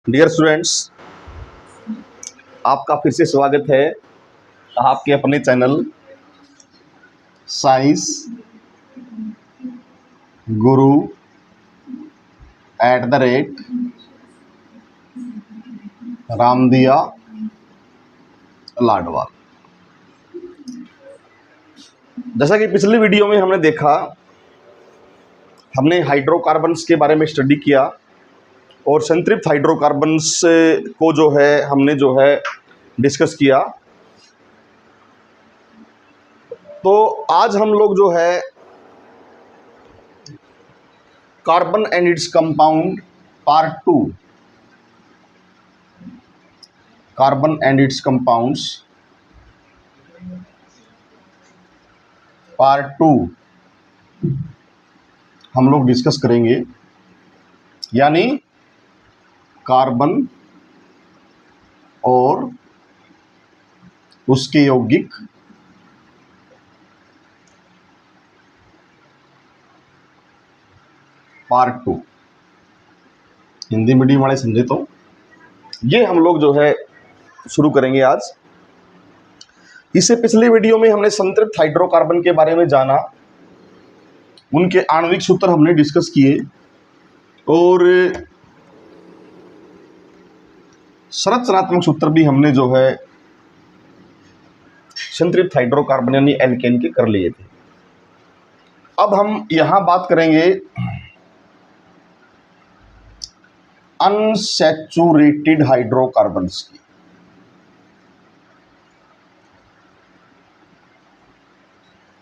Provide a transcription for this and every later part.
Dear students, आपका फिर से स्वागत है आपके अपने चैनल साइंस गुरु @रामदिया लाडवाल। जैसा कि पिछली वीडियो में हमने देखा, हमने हाइड्रोकार्बन्स के बारे में स्टडी किया और संतृप्त हाइड्रोकार्बन्स को हमने डिस्कस किया। तो आज हम लोग carbon and its compound part 2, carbon and it's compounds part 2 हम लोग डिस्कस करेंगे, यानी कार्बन और उसके यौगिक पार्ट 2। हिंदी मीडियम वाले समझे तो ये हम लोग शुरू करेंगे आज। इससे पिछली वीडियो में हमने संतृप्त हाइड्रोकार्बन के बारे में जाना, उनके आणविक सूत्र हमने डिस्कस किए और संरचनात्मक सूत्र भी हमने संतृप्त हाइड्रोकार्बन यानी एल्केन के कर लिए थे। अब हम यहां बात करेंगे अनसैचुरेटेड हाइड्रोकार्बन्स की।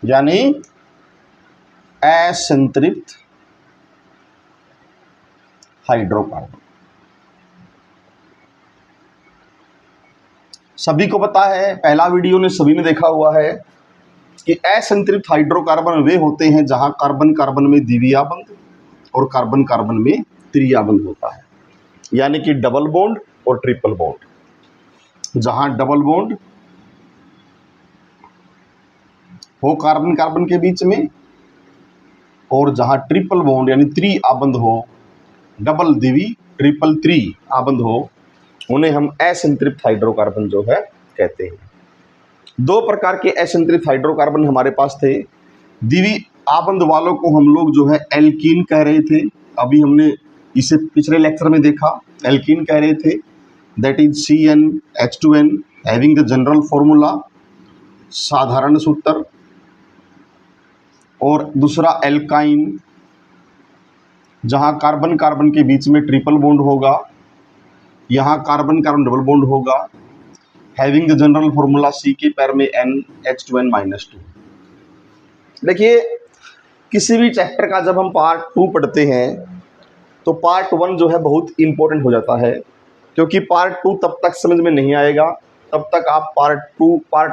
यानी असंतृप्त हाइड्रोकार्बन। सभी को पता है, पहला वीडियो ने सभी ने देखा हुआ है कि असंतृप्त हाइड्रोकार्बन वे होते हैं जहां कार्बन कार्बन में द्वितीया बंध और कार्बन कार्बन में तृतीया बंध होता है, यानी कि डबल बॉन्ड और ट्रिपल बॉन्ड। जहां डबल बॉन्ड हो कार्बन कार्बन के बीच में और जहां ट्रिपल बॉन्ड यानी त्रि आबंध हो, डबल द्वि ट्रिपल त्रि आबंध हो, उन्हें हम असंतृप्त हाइड्रोकार्बन कहते हैं। दो प्रकार के असंतृप्त हाइड्रोकार्बन हमारे पास थे। द्वि आबंध वालों को हम लोग एल्कीन कह रहे थे। अभी हमने इसे पिछले लेक्चर में देखा, एल्कीन कह रहे थे। That is CnH2n having the general formula, साधारण सूत्र। और दूसरा एल्काइन, जहां कार्बन कार्बन के बीच में ट्रिपल बॉन्ड होगा, यहाँ कार्बन कार्बन डबल बॉन्ड होगा, having the general formula C के पैर में NH2n-2। देखिए, किसी भी चैप्टर का जब हम पार्ट 2 पढ़ते हैं तो पार्ट 1 बहुत इंपॉर्टेंट हो जाता है, क्योंकि पार्ट 2 तब तक समझ में नहीं आएगा, तब तक आप पार्ट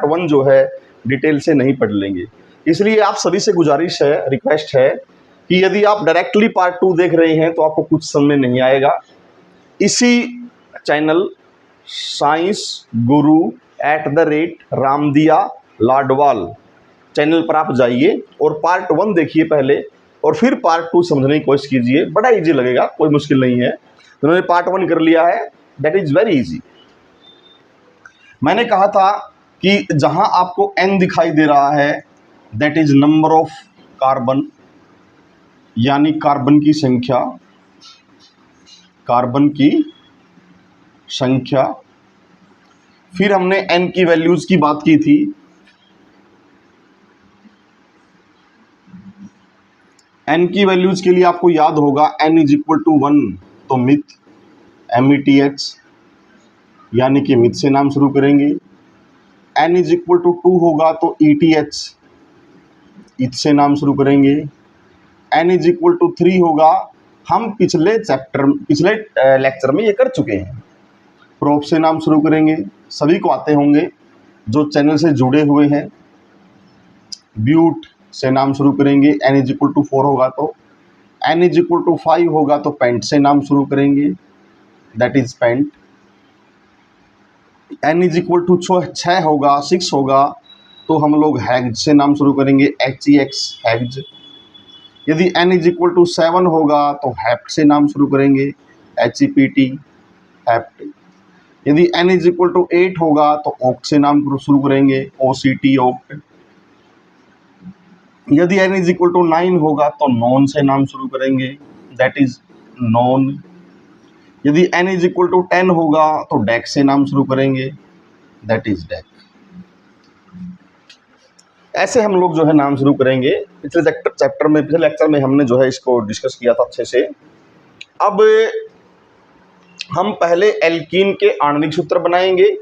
1 डिटेल से नहीं पढ़ लेंगे। इसलिए आप सभी से गुजारिश है, रिक्वेस्ट है कि यदि आप डायरेक्टली पार्ट 2 देख रहे हैं तो आपको कुछ समझ में नहीं आएगा। इसी चैनल साइंस गुरु @रामदिया लाडवाल चैनल पर आप जाइए और पार्ट 1 देखिए पहले, और फिर पार्ट 2 समझने की कोशिश कीजिए। बड़ा इजी लगेगा, कोई मुश्किल नहीं है। उन्होंने पार्ट 1 कर लिया है, दैट इज वेरी इजी। मैंने कहा था कि जहां आपको N दिखाई दे रहा है, that is number of carbon, यानी कार्बन की संख्या, कार्बन की संख्या। फिर हमने N की वैल्यूज की बात की थी। N की वैल्यूज के लिए आपको याद होगा N = 1 तो मिथ, METH यानी कि मिथ से नाम शुरू करेंगे। N = 2 होगा तो ETH, इथ से नाम शुरू करेंगे। N = 3 होगा, हम पिछले लेक्चर में ये कर चुके हैं, प्रोप से नाम शुरू करेंगे। सभी को आते होंगे जो चैनल से जुड़े हुए हैं। ब्यूट से नाम शुरू करेंगे। N = 4 होगा तो, N = 5 होगा तो पेंट से नाम शुरू करेंगे, दैट इज पेंट। N = 6 होगा, 6 होगा तो हम लोग हैग्ज से नाम शुरू करेंगे, HEX हैग्ज। यदि N = 7 होगा तो हेप्ट से नाम शुरू करेंगे, HEPT हेप्ट। यदि N इज इक्वल टू 8 होगा तो ऑक्ट से नाम शुरू करेंगे, OCT ऑक्ट। यदि N इज इक्वल टू 9 होगा तो नॉन से नाम शुरू करेंगे, दैट इज नॉन। यदि N इज इक्वल टू 10 होगा तो डेक से नाम शुरू करेंगे, दैट इज डेक। ऐसे हम लोग जो है नाम शुरू करेंगे। पिछले लेक्चर में हमने जो है इसको डिस्कस किया था अच्छे से। अब हम पहले एल्कीन के आणविक सूत्र बनाएंगे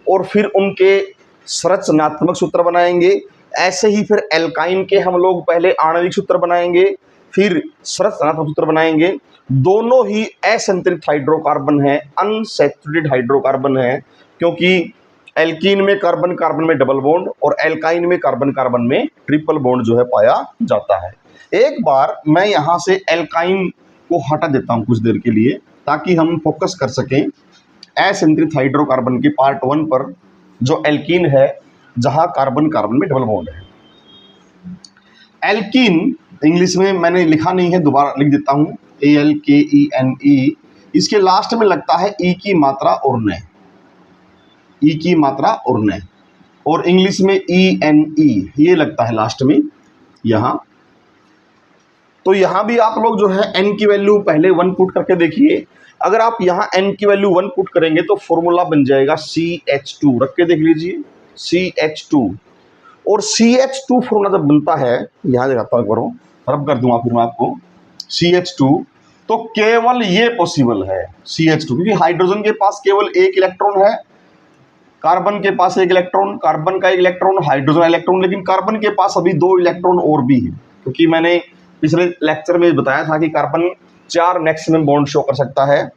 और फिर उनके संरचनात्मक सूत्र बनाएंगे। ऐसे ही फिर एल्काइन के हम लोग पहले आणविक सूत्र बनाएंगे, फिर संरचनात्मक सूत्र बनाएंगे। दोनों ही असंतृप्त हाइड्रोकार्बन है, अनसैचुरेटेड हाइड्रोकार्बन है, क्योंकि एल्कीन में कार्बन कार्बन में डबल बॉन्ड और एल्काइन में कार्बन कार्बन में ट्रिपल बॉन्ड जो है पाया जाता है। एक बार मैं यहाँ से एल्काइन को हटा देता हूँ कुछ देर के लिए, ताकि हम फोकस कर सकें असंतृप्त हाइड्रोकार्बन के पार्ट 1 पर, जो एल्कीन है जहाँ कार्बन कार्बन में डबल बॉन्ड है। एल्कीन इंग्लिश में मैंने लिखा नहीं है, दोबारा लिख देता हूँ, ALKENE। इसके लास्ट में लगता है ई की मात्रा और न, ई की मात्रा और न, और इंग्लिश में ENE ये लगता है लास्ट में यहाँ। तो यहाँ भी आप लोग जो है n की वैल्यू पहले 1 पुट करके देखिए। अगर आप यहाँ n की वैल्यू 1 पुट करेंगे तो फॉर्मूला बन जाएगा CH2। रख के देख लीजिए CH2। और CH2 फॉर्मूला जब बनता है, यहाँ दिखाता हूँ एक बार, रब कर दूंगा फिर मैं आपको, CH2, तो केवल ये पॉसिबल है CH2, क्योंकि हाइड्रोजन के पास केवल एक इलेक्ट्रॉन है, कार्बन के पास एक इलेक्ट्रॉन, कार्बन का एक इलेक्ट्रॉन, हाइड्रोजन इलेक्ट्रॉन, लेकिन कार्बन के पास अभी 2 इलेक्ट्रॉन और भी है, क्योंकि मैंने पिछले लेक्चर में बताया था कि कार्बन 4 मैक्सिमम बॉन्ड शो कर सकता है।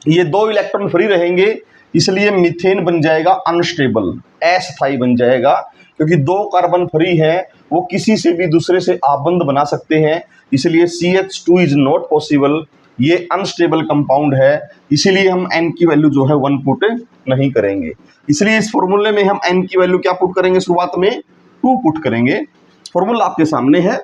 ये 2 इलेक्ट्रॉन फ्री रहेंगे, इसलिए मीथेन बन जाएगा अनस्टेबल, अस्थायी बन जाएगा, क्योंकि 2 कार्बन फ्री है, वो किसी से भी दूसरे से आबंध बना सकते हैं, इसलिए CH2 इज नॉट पॉसिबल, ये अनस्टेबल कंपाउंड है, इसीलिए हम n की वैल्यू जो है 1 पुट नहीं करेंगे। इसलिए इस फॉर्मूले में हम n की वैल्यू क्या पुट करेंगे, शुरुआत में 2 पुट करेंगे। फॉर्मूला आपके सामने है,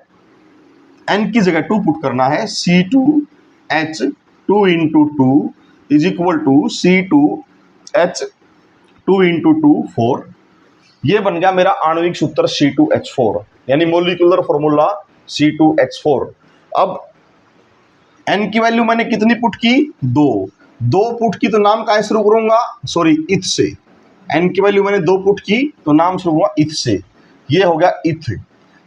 n की जगह 2 पुट करना है, C2H2 into 2 is equal to C2H2 into 2 4। ये बन गया मेरा आणविक सूत्र C2H4, यानी मोलिकुलर फॉर्मूला C2H4। अब n की वैल्यू मैंने कितनी पुट की, 2 पुट की, तो नाम कहाँ शुरू करूंगा, सॉरी इथ से। n की वैल्यू मैंने 2 पुट की तो नाम शुरू हुआ इथ से, ये हो गया इथ।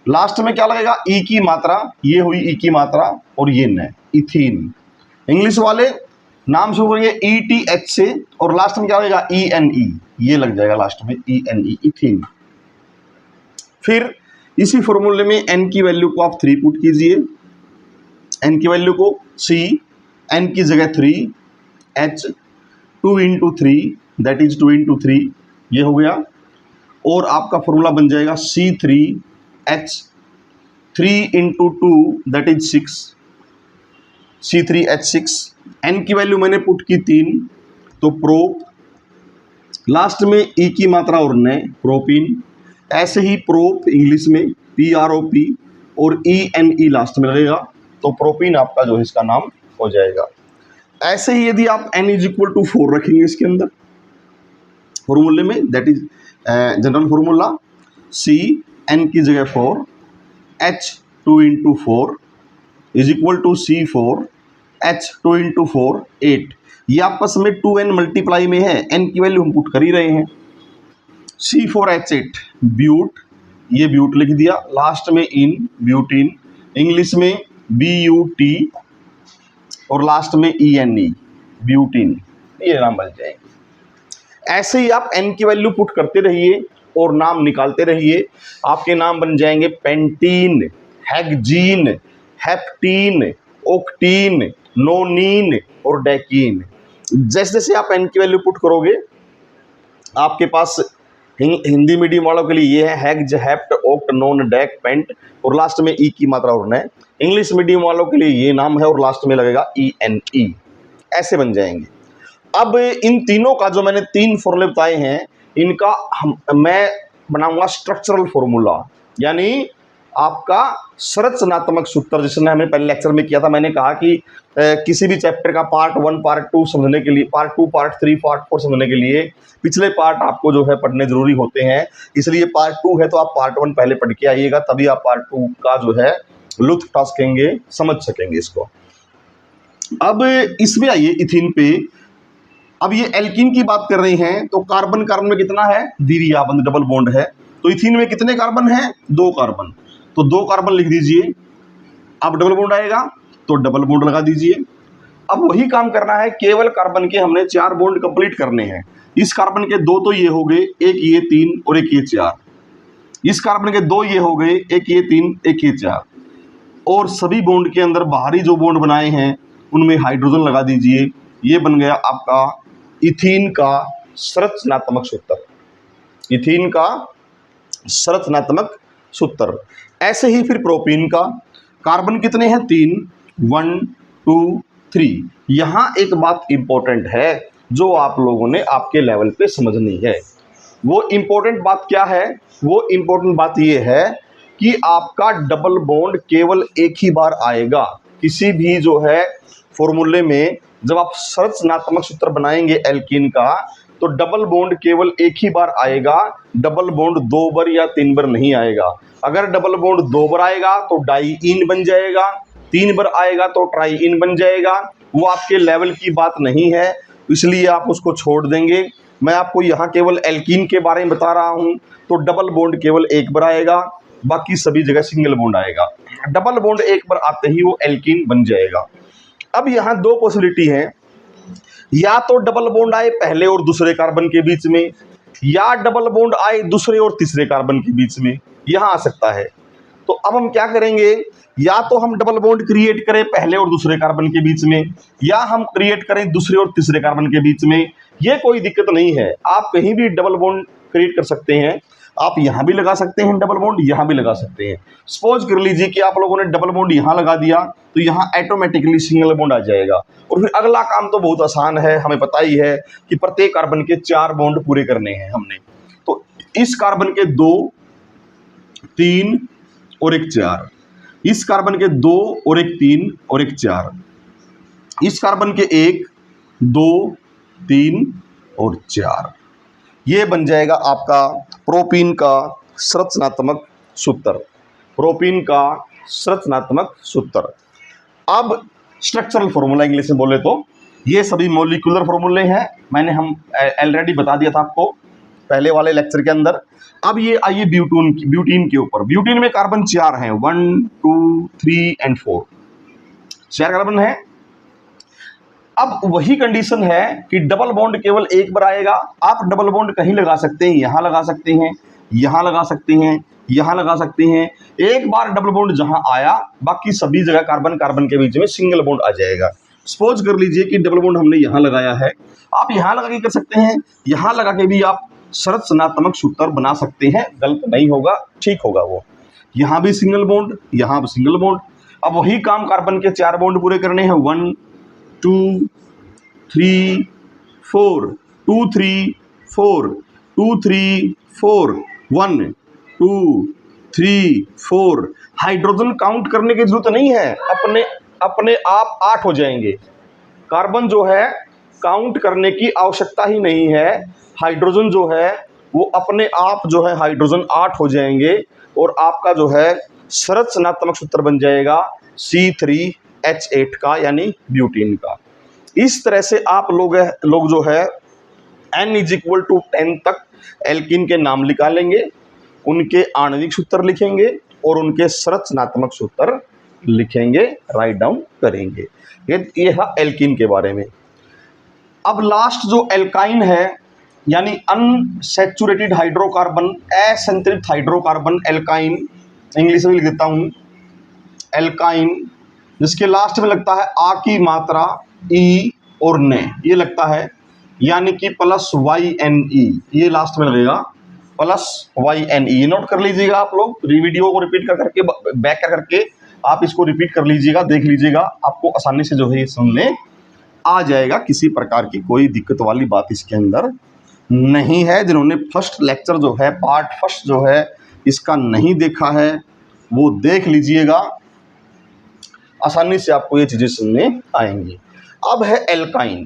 लास्ट में क्या लगेगा, ई की मात्रा, ये हुई ई की मात्रा, और ये न, इथीन। इंग्लिश वाले नाम शुरू करेंगे ETH से और लास्ट में क्या लगेगा ENE, ये लग जाएगा लास्ट में ENE, इथीन। फिर इसी फॉर्मूले में n की वैल्यू को आप 3 पुट कीजिए, n की वैल्यू को C, n की जगह 3, H 2 into 3 that is 2 into 3, ये हो गया, और आपका फॉर्मूला बन जाएगा C3H 3 into 2 that is 6, C3H6। n की वैल्यू मैंने पुट की 3, तो प्रोप, लास्ट में ई की मात्रा और न, प्रोपीन। ऐसे ही प्रोप इंग्लिश में PROP और ENE लास्ट में लगेगा, तो प्रोपीन आपका जो है इसका नाम हो जाएगा। ऐसे ही यदि आप n इज इक्वल टू 4 रखेंगे इसके अंदर फॉर्मूले में, that is general formula, C n की जगह 4, H 2 into 4 is equal to C4 H 2 into 4 8। ये आपस में 2n मल्टीप्लाई में है, n की वैल्यू हम पुट कर ही रहे हैं। C4H8 ब्यूट, ये ब्यूट लिख दिया, लास्ट में इन, ब्यूटीन, इंग्लिश में BUT और लास्ट में ENE, ब्यूटीन, ये नाम बन जाएंगे। ऐसे ही आप n की वैल्यू पुट करते रहिए और नाम निकालते रहिए, आपके नाम बन जाएंगे पेंटीन, हेक्जीन, हेप्टीन, ओक्टीन, नोनीन और डेकीन। जैसे जैसे आप n की वैल्यू पुट करोगे, आपके पास हिंदी मीडियम वालों के लिए ये है hex, hept, oct, non, dec, pent और लास्ट में ई की मात्रा और न। इंग्लिश मीडियम वालों के लिए ये नाम है और लास्ट में लगेगा ENE। ऐसे बन जाएंगे। अब इन तीनों का जो मैंने 3 फॉर्मूले बताए हैं, इनका मैं बनाऊंगा स्ट्रक्चरल फॉर्मूला, यानी आपका संरचनात्मक सूत्र, जिसने हमने पहले लेक्चर में किया था। मैंने कहा कि किसी भी चैप्टर का पार्ट 1 पार्ट 2 समझने के लिए, पार्ट 2 पार्ट 3 पार्ट 4 समझने के लिए पिछले पार्ट आपको जो है पढ़ने जरूरी होते हैं। इसलिए पार्ट 2 है तो आप पार्ट 1 पहले पढ़ के आइएगा, तभी आप पार्ट 2 का जो है लुत्फ उठा सकेंगे, समझ सकेंगे इसको। अब इसमें आइए इथीन पे। अब ये एल्कीन की बात कर रहे हैं तो कार्बन कार्बन में कितना है, द्विरेखीय डबल बॉन्ड है। तो इथीन में कितने कार्बन है, 2 कार्बन। तो 2 कार्बन लिख दीजिए। अब डबल बॉन्ड आएगा तो डबल बॉन्ड लगा दीजिए। अब वही काम करना है, केवल कार्बन के हमने 4 बॉन्ड कंप्लीट करने हैं। इस कार्बन के 2 तो ये हो गए, एक ये 3 और एक ये 4। इस कार्बन के 2 ये हो गए, एक ये 3 एक ये 4। और सभी बॉन्ड के अंदर बाहरी जो बॉन्ड बनाए हैं उनमें हाइड्रोजन लगा दीजिए। ये बन गया आपका इथीन का संरचनात्मक सूत्र, इथीन का संरचनात्मक सूत्र। ऐसे ही फिर प्रोपीन का, कार्बन कितने हैं, 3, 1 2 3। यहां एक बात इंपॉर्टेंट है जो आप लोगों ने आपके लेवल पे समझनी है। वो इंपॉर्टेंट बात क्या है, वो इंपॉर्टेंट बात ये है कि आपका डबल बॉन्ड केवल एक ही बार आएगा। किसी भी जो है फॉर्मूले में जब आप संरचनात्मक सूत्र बनाएंगे एल्कीन का, तो डबल बॉन्ड केवल एक ही बार आएगा। डबल बॉन्ड 2 बार या 3 बार नहीं आएगा। अगर डबल बॉन्ड 2 बार आएगा तो डाईइन बन जाएगा, 3 बार आएगा तो ट्राईइन बन जाएगा। वो आपके लेवल की बात नहीं है, इसलिए आप उसको छोड़ देंगे। मैं आपको यहाँ केवल एल्कीन के बारे में बता रहा हूँ। तो डबल बॉन्ड केवल एक बार आएगा, बाकी सभी जगह सिंगल बॉन्ड आएगा। डबल बॉन्ड एक बार आते ही वो एल्कीन बन जाएगा। अब यहाँ 2 पॉसिबिलिटी है, या तो डबल बॉन्ड आए पहले और दूसरे कार्बन के बीच में, या डबल बॉन्ड आए दूसरे और तीसरे कार्बन के बीच में, यहां आ सकता है। तो अब हम क्या करेंगे, या तो हम डबल बॉन्ड क्रिएट करें पहले और दूसरे कार्बन के बीच में, या हम क्रिएट करें दूसरे और तीसरे कार्बन के बीच में। ये कोई दिक्कत नहीं है, आप कहीं भी डबल बॉन्ड क्रिएट कर सकते हैं। आप यहां भी लगा सकते हैं डबल बॉन्ड, यहां भी लगा सकते हैं। सपोज कर लीजिए कि आप लोगों ने डबल बॉन्ड यहां लगा दिया तो यहां ऑटोमेटिकली सिंगल बॉन्ड आ जाएगा। और फिर अगला काम तो बहुत आसान है, हमें पता ही है कि प्रत्येक कार्बन के 4 बॉन्ड पूरे करने हैं हमने। तो इस कार्बन के 2 3 और एक 4, इस कार्बन के 2 और एक 3 और एक 4, इस कार्बन के 1 2 3 और 4। ये बन जाएगा आपका प्रोपीन का संरचनात्मक सूत्र, प्रोपीन का संरचनात्मक सूत्र। अब स्ट्रक्चरल फॉर्मूला इंग्लिश में बोले तो ये सभी मॉलिक्यूलर फॉर्मूले हैं, मैंने हम ऑलरेडी बता दिया था आपको पहले वाले लेक्चर के अंदर। अब ये आइए ब्यूटीन के ऊपर। ब्यूटीन में कार्बन 4 हैं, 1 2 3 एंड 4, 4 कार्बन है। अब वही कंडीशन है कि डबल बॉन्ड केवल एक बार आएगा। आप डबल बॉन्ड कहीं लगा सकते हैं, यहां लगा सकते हैं, यहां लगा सकते हैं, यहां लगा सकते हैं। एक बार डबल बॉन्ड जहां आया, बाकी सभी जगह कार्बन कार्बन के बीच में सिंगल बॉन्ड आ जाएगा। सपोज कर लीजिए कि डबल बॉन्ड हमने यहां लगाया है, आप यहां लगा के कर सकते हैं, यहां लगा के भी आप संरचनात्मक सूत्र बना सकते हैं। गलत नहीं होगा, ठीक होगा वो। यहां भी सिंगल बॉन्ड, यहां भी सिंगल बॉन्ड। अब वही काम कार्बन के 4 बॉन्ड पूरे करने हैं, 1 2 3 4 2 3 4 2 3 4 1 2 3 4। हाइड्रोजन काउंट करने की जरूरत नहीं है, अपने आप 8 हो जाएंगे। कार्बन जो है काउंट करने की आवश्यकता ही नहीं है। हाइड्रोजन जो है वो अपने आप जो है हाइड्रोजन 8 हो जाएंगे और आपका जो है संरचनात्मक सूत्र बन जाएगा C3H8 का, यानी ब्यूटीन का। इस तरह से आप लोग जो है N = 10 तक एल्कीन के नाम निकालेंगे, उनके आणविक सूत्र लिखेंगे और उनके संरचनात्मक सूत्र लिखेंगे, राइट डाउन करेंगे। ये है एल्कीन के बारे में। अब लास्ट जो एल्काइन है, यानी अनसैचुरेटेड हाइड्रोकार्बन, असंतृप्त हाइड्रोकार्बन, एल्काइन इंग्लिश में लिख देता हूं एल्काइन, जिसके लास्ट में लगता है आ की मात्रा ई और ने, ये लगता है, यानी कि +YNE, ये लास्ट में लगेगा +YNE। नोट कर लीजिएगा आप लोग, वीडियो को रिपीट कर करके बैक कर करके आप इसको रिपीट कर लीजिएगा, देख लीजिएगा, आपको आसानी से जो है ये समझ में आ जाएगा। किसी प्रकार की कोई दिक्कत वाली बात इसके अंदर नहीं है। जिन्होंने फर्स्ट लेक्चर जो है पार्ट फर्स्ट जो है इसका नहीं देखा है, वो देख लीजिएगा, आसानी से आपको ये चीजें समझ में आएंगी। अब है एल्काइन।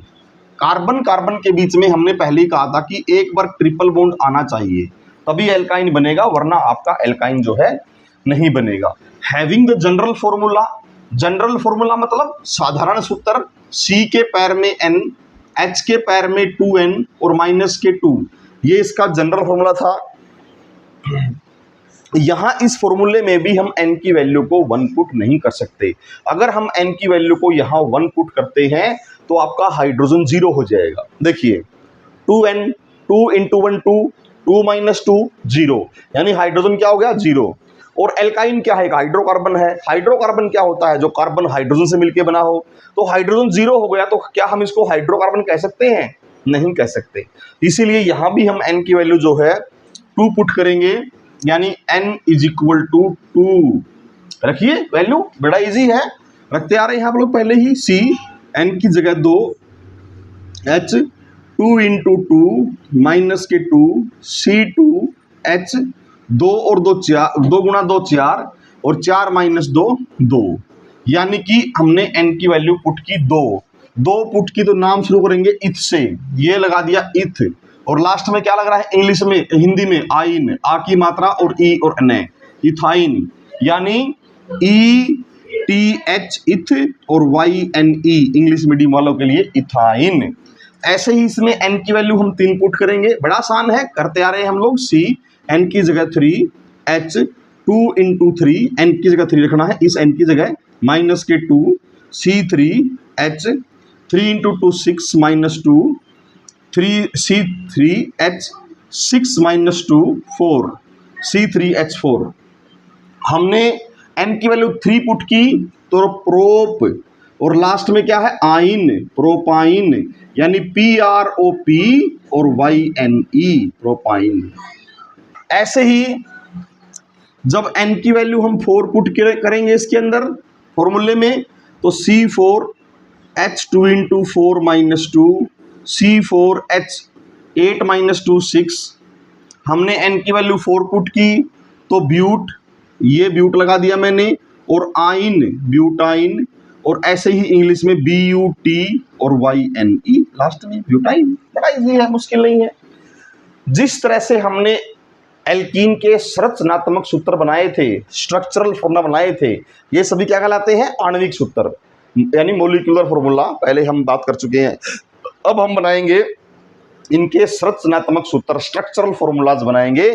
कार्बन कार्बन के बीच में हमने पहले ही कहा था कि एक बार ट्रिपल बॉन्ड आना चाहिए तभी एल्काइन बनेगा, वरना आपका एल्काइन जो है नहीं बनेगा। Having the general formula, general formula मतलब साधारण सूत्र, C के पैर में N, H के पैर में 2N और माइनस के 2, ये इसका जनरल फॉर्मूला था। यहां इस फॉर्मूले में भी हम n की वैल्यू को 1 पुट नहीं कर सकते। अगर हम n की वैल्यू को यहां 1 पुट करते हैं तो आपका हाइड्रोजन 0 हो जाएगा। देखिए 2n, 2 इंटू 1 2, 2 माइनस 2 0, यानी हाइड्रोजन क्या हो गया 0। और एल्काइन क्या है, हाइड्रोकार्बन है। हाइड्रोकार्बन क्या होता है, जो कार्बन हाइड्रोजन से मिलकर बना हो। तो हाइड्रोजन 0 हो गया, तो क्या हम इसको हाइड्रोकार्बन कह सकते हैं, नहीं कह सकते। इसीलिए यहां भी हम n की वैल्यू जो है 2 पुट करेंगे, यानी n इज इक्वल टू 2 रखिए वैल्यू, बड़ा इजी है, रखते आ रहे हैं आप लोग पहले ही। C n की जगह 2, H 2 इंटू 2 माइनस के 2, C2 H 2 और 2 4, 2 गुणा 2 4 और 4 माइनस 2 2, यानी कि हमने n की वैल्यू पुट की 2 पुट की, तो नाम शुरू करेंगे इथ से, ये लगा दिया इथ, और लास्ट में क्या लग रहा है इंग्लिश में, हिंदी में आइन, आ की मात्रा और ई और न, इथाइन, यानी ETH इथ और YNE इंग्लिश मीडियम वालों के लिए इथाइन। ऐसे ही इसमें n की वैल्यू हम 3 पुट करेंगे, बड़ा आसान है, करते आ रहे हैं हम लोग। C n की जगह 3, H 2 इंटू 3, n की जगह 3 रखना है, इस n की जगह माइनस के 2, C3 H 3 into 2 6 minus 2, 3C3 H 6 minus 2 4, C3H4। हमने n की वैल्यू 3 पुट की तो प्रोप, और लास्ट में क्या है आइन, प्रोपाइन, यानी PROP और YNE प्रोपाइन। ऐसे ही जब n की वैल्यू हम 4 पुट करेंगे इसके अंदर फॉर्मूले में, तो C4 H 2 into 4 minus 2, C4 H 8 minus 2 6। हमने n की वैल्यू 4 पुट की तो ब्यूट, ये ब्यूट लगा दिया मैंने, और आइन ब्यूटाइन, और ऐसे ही इंग्लिश में BUT और YNE लास्ट में ब्यूटाइन। बड़ा इजी है, मुश्किल नहीं है। जिस तरह से हमने एल्कीन के संरचनात्मक सूत्र बनाए थे, स्ट्रक्चरल फॉर्मूला बनाए थे, ये सभी क्या कहलाते हैं, आणविक सूत्र, यानी मोलिकुलर फॉर्मूला, पहले हम बात कर चुके हैं। अब हम बनाएंगे इनके संरचनात्मक सूत्र, स्ट्रक्चरल फॉर्मूलाज बनाएंगे।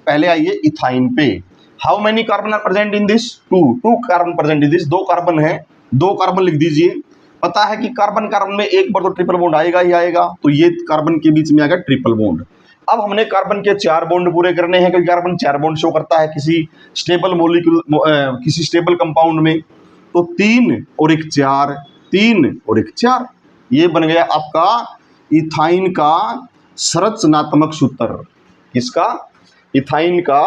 पहले आइए इथाइन पे। How many carbon are present in this, 2 carbon present in this, 2 carbon है, 2 कार्बन लिख दीजिए। पता है कि कार्बन कार्बन में एक बार तो ट्रिपल बॉन्ड आएगा ही आएगा, तो ये कार्बन के बीच में आएगा ट्रिपल बॉन्ड। अब हमने कार्बन के 4 बॉन्ड पूरे करने हैं, क्योंकि कार्बन 4 बॉन्ड शो करता है किसी स्टेबल मोलिक्यूल, किसी स्टेबल कंपाउंड में। तो 3 और 1 4, 3 और 1 4, ये बन गया आपका इथाइन का संरचनात्मक सूत्र। किसका, इथाइन का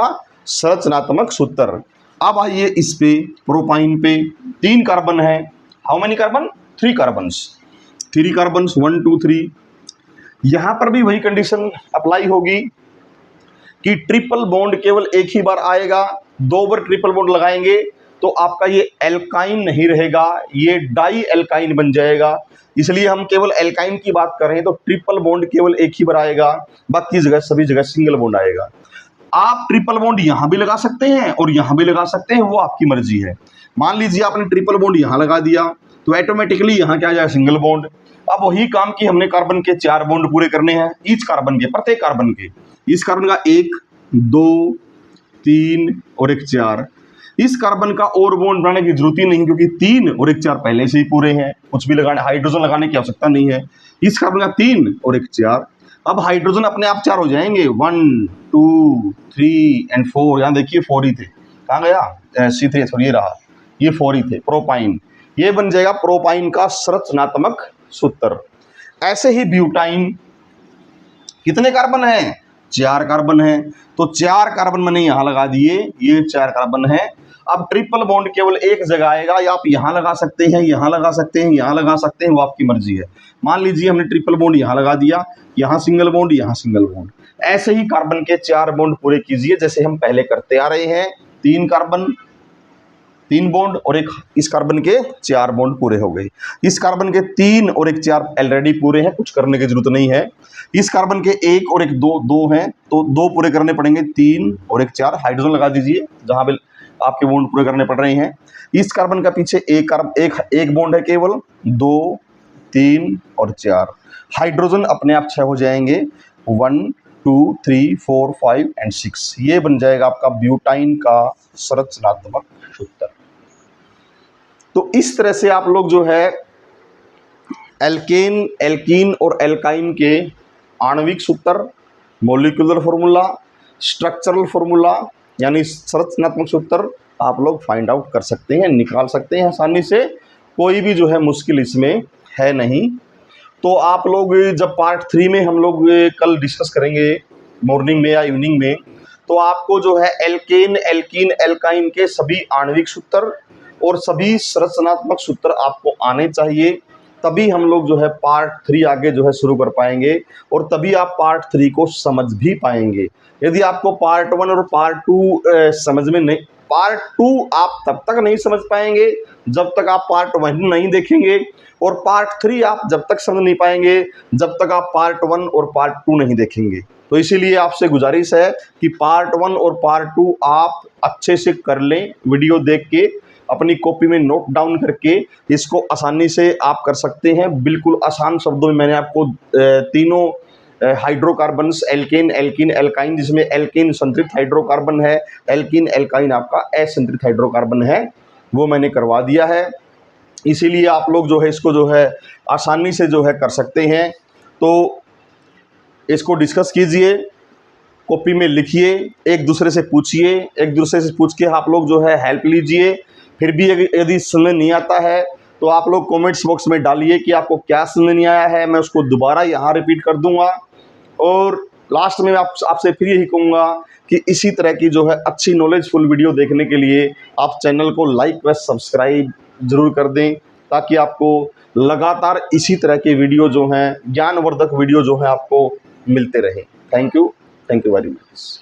संरचनात्मक सूत्र। अब आइए इस पे प्रोपाइन पे, 3 कार्बन है। How many carbon, 3 carbons, 3 carbons 1 2 3। यहां पर भी वही कंडीशन अप्लाई होगी कि ट्रिपल बॉन्ड केवल एक ही बार आएगा, 2 बार ट्रिपल बॉन्ड लगाएंगे तो आपका ये एल्काइन नहीं रहेगा, ये डाई एल्काइन बन जाएगा। इसलिए हम केवल एल्काइन की बात कर रहे हैं, तो ट्रिपल बॉन्ड केवल एक ही बार आएगा, बाकी जगह सभी जगह सिंगल बॉन्ड आएगा। आप ट्रिपल बॉन्ड यहां भी लगा सकते हैं और यहां भी लगा सकते हैं, वो आपकी मर्जी है। मान लीजिए आपने ट्रिपल बॉन्ड यहां लगा दिया तो ऑटोमेटिकली यहां क्या आ जाएगा, सिंगल बॉन्ड। अब वही काम की हमने कार्बन के 4 बॉन्ड पूरे करने हैं, ईच कार्बन के, प्रत्येक कार्बन के। इस कार्बन का 1 2 3 और 1 4। इस कार्बन का और बॉन्ड बनाने की जरूरत ही नहीं, क्योंकि 3 और 1 4 पहले से ही पूरे हैं, कुछ भी लगाने, हाइड्रोजन लगाने की आवश्यकता नहीं है। इस कार्बन का 3 और 1 4। अब हाइड्रोजन अपने आप 4 हो जाएंगे, 1 2 3 एंड 4। यहाँ देखिए 4 ही थे, कहाँ गया, C3 सॉरी ये रहा, ये 4 ही थे, प्रोपाइन। ये बन जाएगा प्रोपाइन का संरचनात्मक सूत्र। ऐसे ही ब्यूटाइन, कितने कार्बन हैं, 4 कार्बन है, तो 4 कार्बन मैंने यहां लगा दिए, ये 4 कार्बन है। अब ट्रिपल बॉन्ड केवल एक जगह आएगा, या आप यहां लगा सकते हैं, यहां लगा सकते हैं, यहां लगा सकते हैं, वो आपकी मर्जी है। मान लीजिए हमने ट्रिपल बॉन्ड यहां लगा दिया, यहां सिंगल बॉन्ड, यहां सिंगल बॉन्ड। ऐसे ही कार्बन के 4 बॉन्ड पूरे कीजिए, जैसे हम पहले करते आ रहे हैं। 3 कार्बन 3 बॉन्ड और एक इस कार्बन के 4 बॉन्ड पूरे हो गए। इस कार्बन के 3 और एक 4 ऑलरेडी पूरे हैं, कुछ करने की जरूरत नहीं है। इस कार्बन के 1 और एक 2 हैं, तो 2 पूरे करने पड़ेंगे। 3 और एक 4 हाइड्रोजन लगा दीजिए जहां पे आपके बॉन्ड पूरे करने पड़ रहे हैं। इस कार्बन का पीछे एक बॉन्ड है केवल, 2, 3 और 4 हाइड्रोजन अपने आप 6 हो जाएंगे। 1, 2, 3, 4, 5 एंड 6 ये बन जाएगा आपका ब्यूटाइन का संरचनात्मक सूत्र। तो इस तरह से आप लोग जो है एल्केन, एल्कीन और एल्काइन के आणविक सूत्र, मॉलिक्यूलर फॉर्मूला, स्ट्रक्चरल फॉर्मूला यानी संरचनात्मक सूत्र आप लोग फाइंड आउट कर सकते हैं, निकाल सकते हैं आसानी से। कोई भी जो है मुश्किल इसमें है नहीं। तो आप लोग जब पार्ट 3 में हम लोग कल डिस्कस करेंगे मॉर्निंग में या इवनिंग में, तो आपको जो है एल्केन, एल्कीन, एल्काइन के सभी आणविक सूत्र और सभी संरचनात्मक सूत्र आपको आने चाहिए, तभी हम लोग जो है पार्ट 3 आगे जो है शुरू कर पाएंगे और तभी आप पार्ट 3 को समझ भी पाएंगे। यदि आपको पार्ट 1 और पार्ट 2 समझ में नहीं, पार्ट 2 आप तब तक नहीं समझ पाएंगे जब तक आप पार्ट 1 नहीं देखेंगे, और पार्ट 3 आप जब तक समझ नहीं पाएंगे जब तक आप पार्ट 1 और पार्ट 2 नहीं देखेंगे। तो इसीलिए आपसे गुजारिश है कि पार्ट 1 और पार्ट 2 आप अच्छे से कर लें, वीडियो देख के अपनी कॉपी में नोट डाउन करके इसको आसानी से आप कर सकते हैं। बिल्कुल आसान शब्दों में मैंने आपको तीनों हाइड्रोकार्बन्स एल्केन, एल्कीन, एल्काइन, जिसमें एल्केन संतृप्त हाइड्रोकार्बन है, एल्कीन, एल्काइन आपका असंतृप्त हाइड्रोकार्बन है, वो मैंने करवा दिया है। इसीलिए आप लोग जो है इसको जो है आसानी से जो है कर सकते हैं। तो इसको डिस्कस कीजिए, कॉपी में लिखिए, एक दूसरे से पूछिए, एक दूसरे से पूछ के आप लोग जो है हेल्प लीजिए। फिर भी यदि समझ नहीं आता है तो आप लोग कमेंट्स बॉक्स में डालिए कि आपको क्या समझ नहीं आया है, मैं उसको दोबारा यहाँ रिपीट कर दूंगा। और लास्ट में आपसे फिर यही कहूँगा कि इसी तरह की जो है अच्छी नॉलेजफुल वीडियो देखने के लिए आप चैनल को लाइक व सब्सक्राइब जरूर कर दें, ताकि आपको लगातार इसी तरह के वीडियो जो हैं, ज्ञानवर्धक वीडियो जो हैं आपको मिलते रहें। Thank you very much.